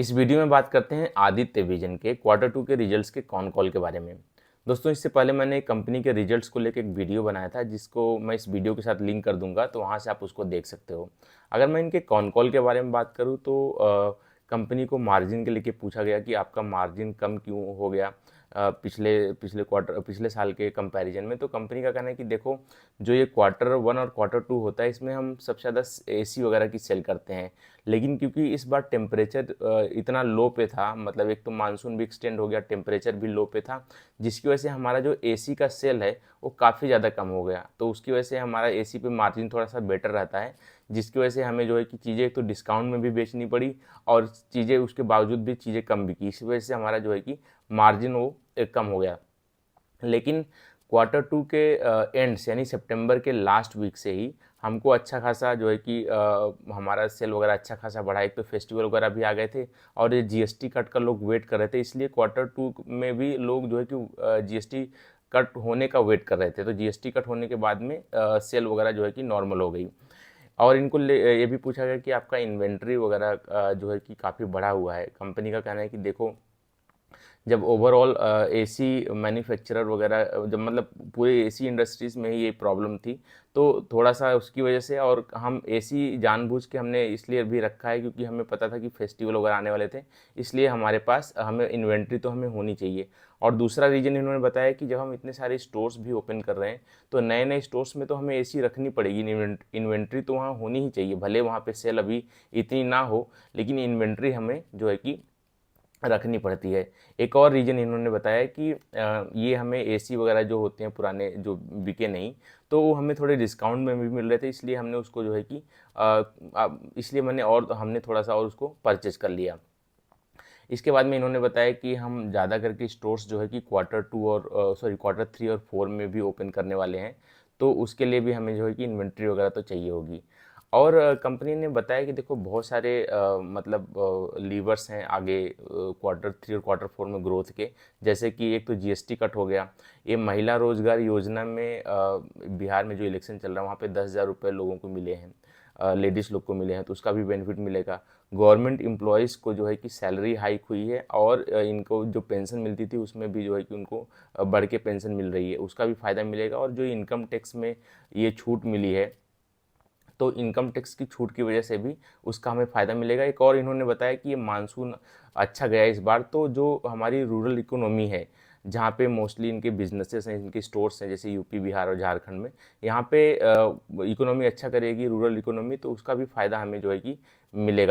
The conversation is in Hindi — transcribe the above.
इस वीडियो में बात करते हैं आदित्य विजन के क्वार्टर टू के रिजल्ट्स के कॉन कॉल के बारे में। दोस्तों, इससे पहले मैंने कंपनी के रिजल्ट्स को लेकर एक वीडियो बनाया था, जिसको मैं इस वीडियो के साथ लिंक कर दूंगा, तो वहाँ से आप उसको देख सकते हो। अगर मैं इनके कॉन कॉल के बारे में बात करूँ तो कंपनी को मार्जिन के लेके पूछा गया कि आपका मार्जिन कम क्यों हो गया पिछले पिछले साल के कंपैरिजन में। तो कंपनी का कहना है कि देखो, जो ये क्वार्टर वन और क्वार्टर टू होता है, इसमें हम सबसे ज़्यादा एसी वगैरह की सेल करते हैं। लेकिन क्योंकि इस बार टेम्परेचर इतना लो पे था, मतलब एक तो मानसून भी एक्सटेंड हो गया, टेम्परेचर भी लो पे था, जिसकी वजह से हमारा जो एसी का सेल है वो काफ़ी ज़्यादा कम हो गया। तो उसकी वजह से हमारा एसी पे मार्जिन थोड़ा सा बेटर रहता है, जिसकी वजह से हमें जो है कि चीज़ें एक तो डिस्काउंट में भी बेचनी पड़ी, और चीज़ें उसके बावजूद भी चीज़ें कम बिकी। इस वजह से हमारा जो है कि मार्जिन वो कम हो गया। लेकिन क्वार्टर टू के एंड्स यानी सितंबर के लास्ट वीक से ही हमको अच्छा खासा जो है कि हमारा सेल वगैरह अच्छा खासा बढ़ा। एक तो फेस्टिवल वगैरह भी आ गए थे, और ये जीएसटी कट का लोग वेट कर रहे थे, इसलिए क्वार्टर टू में भी लोग जो है कि जीएसटी कट होने का वेट कर रहे थे। तो जीएसटी कट होने के बाद में सेल वगैरह जो है कि नॉर्मल हो गई। और इनको ये भी पूछा गया कि आपका इन्वेंट्री वगैरह जो है कि काफ़ी बढ़ा हुआ है। कंपनी का कहना है कि देखो, जब ओवरऑल एसी मैन्युफैक्चरर वगैरह जब मतलब पूरे एसी इंडस्ट्रीज़ में ही ये प्रॉब्लम थी, तो थोड़ा सा उसकी वजह से, और हम एसी जानबूझ के हमने इसलिए भी रखा है क्योंकि हमें पता था कि फेस्टिवल वगैरह आने वाले थे, इसलिए हमारे पास हमें इन्वेंट्री तो हमें होनी चाहिए। और दूसरा रीज़न इन्होंने बताया कि जब हम इतने सारे स्टोर्स भी ओपन कर रहे हैं, तो नए नए स्टोर्स में तो हमें एसी रखनी पड़ेगी, इन्वेंट्री तो वहाँ होनी ही चाहिए। भले वहाँ पे सेल अभी इतनी ना हो, लेकिन इन्वेंट्री हमें जो है कि रखनी पड़ती है। एक और रीज़न इन्होंने बताया कि ये हमें एसी वगैरह जो होते हैं पुराने जो बिके नहीं, तो वो हमें थोड़े डिस्काउंट में भी मिल रहे थे, इसलिए हमने उसको जो है कि इसलिए हमने थोड़ा सा और उसको परचेज कर लिया। इसके बाद में इन्होंने बताया कि हम ज़्यादा करके स्टोर्स जो है कि क्वार्टर थ्री और फोर में भी ओपन करने वाले हैं, तो उसके लिए भी हमें जो है कि इन्वेंट्री वगैरह तो चाहिए होगी। और कंपनी ने बताया कि देखो, बहुत सारे मतलब लीवर्स हैं आगे क्वार्टर थ्री और क्वार्टर फोर में ग्रोथ के। जैसे कि एक तो जीएसटी कट हो गया, ये महिला रोजगार योजना में बिहार में जो इलेक्शन चल रहा है, वहाँ पे 10,000 रुपये लोगों को मिले हैं, लेडीज़ लोग को मिले हैं, तो उसका भी बेनिफिट मिलेगा। गवर्नमेंट एम्प्लॉयज़ को जो है कि सैलरी हाइक हुई है, और इनको जो पेंशन मिलती थी उसमें भी जो है कि उनको बढ़ के पेंशन मिल रही है, उसका भी फ़ायदा मिलेगा। और जो इनकम टैक्स में ये छूट मिली है, तो इनकम टैक्स की छूट की वजह से भी उसका हमें फ़ायदा मिलेगा। एक और इन्होंने बताया कि ये मानसून अच्छा गया इस बार, तो जो हमारी रूरल इकोनॉमी है, जहाँ पे मोस्टली इनके बिजनेसेस हैं, इनके स्टोर्स हैं, जैसे यूपी, बिहार और झारखंड में, यहाँ पे इकोनॉमी अच्छा करेगी रूरल इकोनॉमी, तो उसका भी फ़ायदा हमें जो है कि मिलेगा।